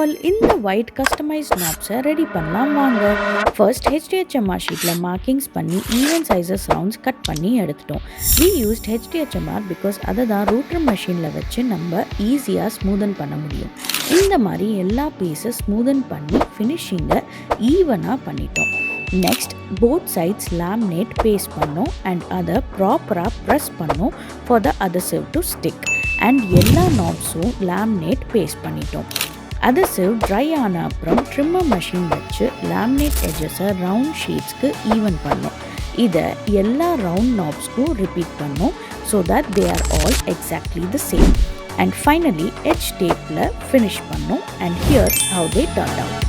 All இந்த white customised நாப்ஸை ready பண்ணலாம் வாங்க. ஃபர்ஸ்ட் HDHMR ஷீட்டில் மார்க்கிங்ஸ் பண்ணி ஈவன் சைஸஸ் ரவுண்ட்ஸ் கட் பண்ணி எடுத்துட்டோம். வி யூஸ்ட் HDHMR பிகாஸ் அதை தான் ரூட்டர் மெஷினில் வச்சு நம்ம ஈஸியாக ஸ்மூதன் பண்ண முடியும். இந்த மாதிரி எல்லா பீஸஸ் ஸ்மூதன் பண்ணி ஃபினிஷிங்கை ஈவனாக பண்ணிட்டோம். Next both sides laminate paste பண்ணோம் அண்ட் அதை ப்ராப்பராக ப்ரெஸ் பண்ணோம் for the adhesive to stick. And எல்லா நாப்ஸும் லேமினேட் பேஸ்ட் பண்ணிட்டோம். adhesive ட்ரை ஆன அப்புறம் ட்ரிம்மர் மெஷின் வச்சு லேமினேட் எட்ஜஸை ரவுண்ட் ஷீட்ஸ்க்கு ஈவன் பண்ணோம். இதை எல்லா ரவுண்ட் நாப்ஸ்க்கும் ரிப்பீட் பண்ணோம் so that they are all exactly the same. And finally edge டேப்பில் ஃபினிஷ் பண்ணோம். And here's how they turned out.